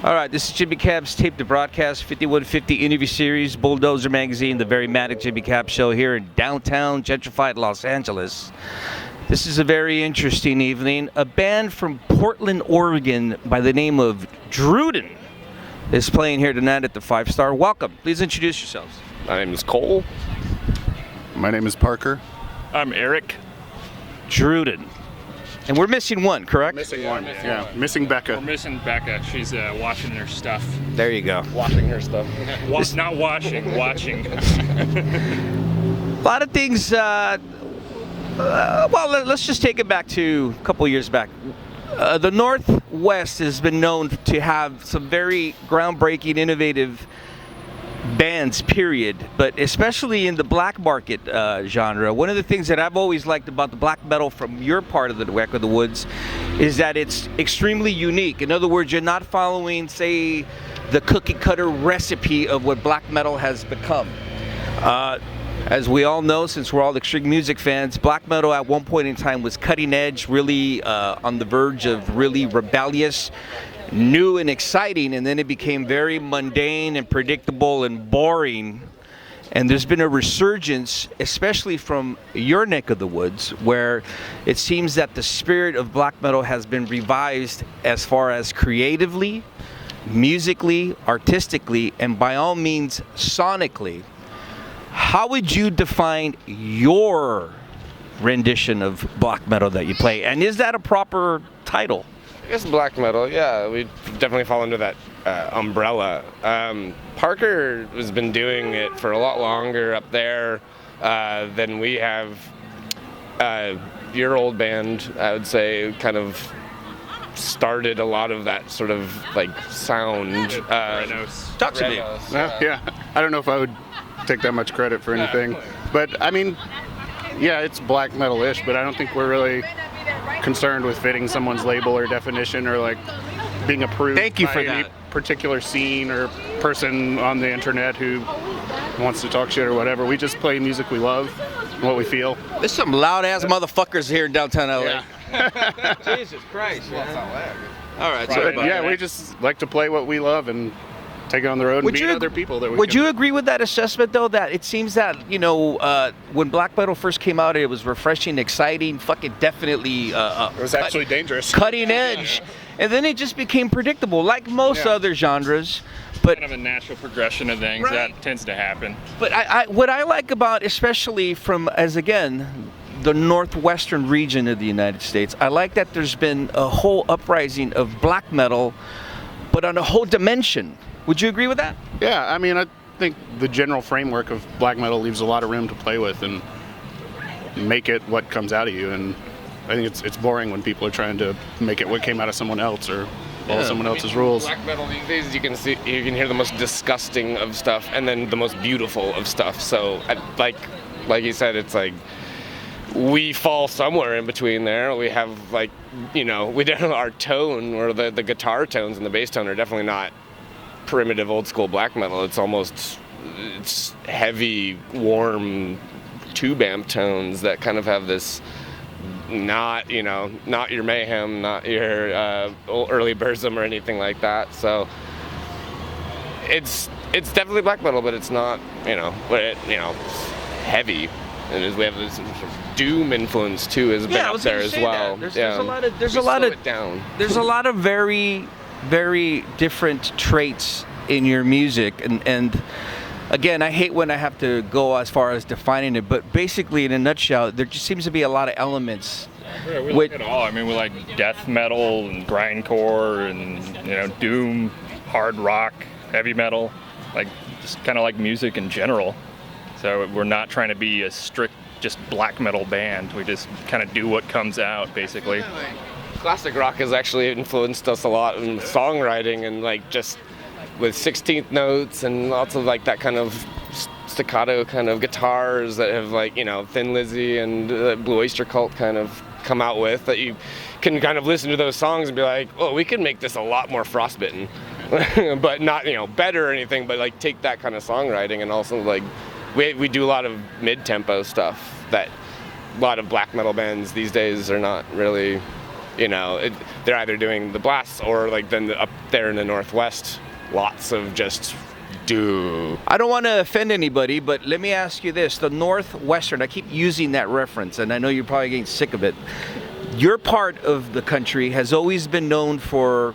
All right, this is Jimmy Cab's Tape to Broadcast 5150 interview series, Bulldozer Magazine, the very manic Jimmy Cab show here in downtown gentrified Los Angeles. This is a very interesting evening. A band from Portland, Oregon by the name of Druden is playing here tonight at the 5 Star. Welcome. Please introduce yourselves. My name is Cole. My name is Parker. I'm Eric. Druden. And we're missing one, correct? Missing one. Missing Becca. We're missing Becca. She's washing her stuff. There you go. Washing her stuff. Not washing, watching. A lot of things, let's just take it back to a couple years back. The Northwest has been known to have some very groundbreaking, innovative bands, period, but especially in the black market genre. One of the things that I've always liked about the black metal from your part of the neck of the woods is that it's extremely unique. In other words, you're not following, say, the cookie cutter recipe of what black metal has become. As we all know, since we're all extreme music fans, black metal at one point in time was cutting edge, really on the verge of really rebellious, new and exciting, and then it became very mundane and predictable and boring. And there's been a resurgence, especially from your neck of the woods, where it seems that the spirit of black metal has been revised as far as creatively, musically, artistically, and by all means sonically. How would you define your rendition of black metal that you play? And is that a proper title? I guess black metal, yeah, we definitely fall under that umbrella. Parker has been doing it for a lot longer up there than we have. Your old band, I would say, kind of started a lot of that sort of like sound. Talk to me. Yeah, I don't know if I would take that much credit for anything, but I mean, yeah, it's black metal-ish, but I don't think we're really concerned with fitting someone's label or definition or like being approved by any particular scene or person on the internet who wants to talk shit or whatever. We just play music we love and what we feel. There's some loud ass motherfuckers here in downtown LA. Yeah. Jesus Christ. All right. So, yeah, we just like to play what we love and take it on the road and meet other people that we Would you agree with that assessment, though, that it seems that, when black metal first came out, it was refreshing, exciting, fucking definitely it was actually dangerous. Cutting edge. And then it just became predictable, like most other genres. But Kind of a natural progression of things. Right. That tends to happen. But what I like about, especially from, as again, the northwestern region of the United States, I like that there's been a whole uprising of black metal, but on a whole dimension. Would you agree with that? Yeah, I mean, I think the general framework of black metal leaves a lot of room to play with and make it what comes out of you. And I think it's boring when people are trying to make it what came out of someone else or follow someone else's rules. Black metal these days, you can hear the most disgusting of stuff and then the most beautiful of stuff. So, like you said, it's like we fall somewhere in between there. We have our tone, or the guitar tones and the bass tone are definitely not primitive old school black metal. It's heavy, warm tube amp tones that kind of have this not your Mayhem, not your early Burzum or anything like that. So it's definitely black metal, but it's not heavy. And we have this doom influence too has been up there as well. There's a lot of very, very different traits in your music, and again, I hate when I have to go as far as defining it, but basically in a nutshell, there just seems to be a lot of elements. Yeah, we like it all. I mean, we like death metal and grindcore and doom, hard rock, heavy metal, like just kind of like music in general. So we're not trying to be a strict just black metal band. We just kind of do what comes out, basically. Classic rock has actually influenced us a lot in songwriting and like just with 16th notes and lots of like that kind of staccato kind of guitars that have Thin Lizzy and Blue Oyster Cult kind of come out with, that you can kind of listen to those songs and be like, oh, we can make this a lot more frostbitten. But not better or anything, but like take that kind of songwriting and also like we do a lot of mid-tempo stuff that a lot of black metal bands these days are not really they're either doing the blasts or like then up there in the Northwest, lots of just do. I don't want to offend anybody, but let me ask you this. The Northwestern, I keep using that reference, and I know you're probably getting sick of it. Your part of the country has always been known for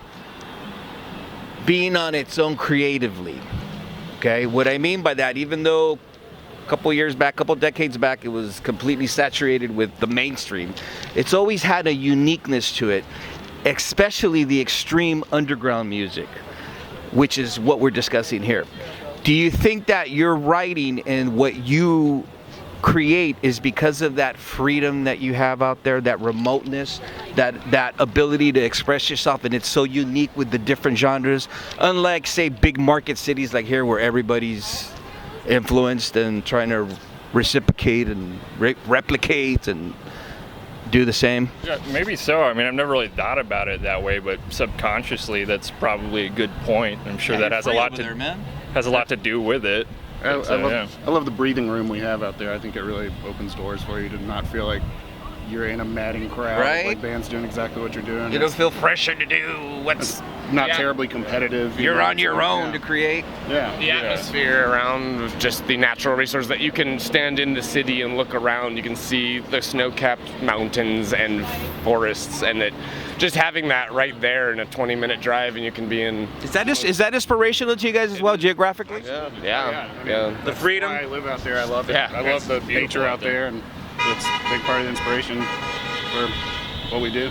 being on its own creatively. Okay, what I mean by that, even though a couple decades back, it was completely saturated with the mainstream, it's always had a uniqueness to it, especially the extreme underground music, which is what we're discussing here. Do you think that your writing and what you create is because of that freedom that you have out there, that remoteness, that ability to express yourself, and it's so unique with the different genres, unlike, say, big market cities like here where everybody's influenced and trying to reciprocate and replicate and do the same? Yeah, maybe so. I mean, I've never really thought about it that way, but subconsciously, that's probably a good point. I'm sure that has a lot to do with it. I love the breathing room we have out there. I think it really opens doors for you to not feel like you're in a madding crowd. Right. Like band's doing exactly what you're doing. You don't feel pressure to do what's not terribly competitive. You're on your own to create. Yeah. The atmosphere around, just the natural resource that you can stand in the city and look around. You can see the snow-capped mountains and forests, and just having that right there in a 20-minute drive, and you can be in. Is that inspirational to you guys as well, geographically? Yeah. The freedom. Why I live out there. I love it. Yeah, I love the nature out there, and it's a big part of the inspiration for what we do.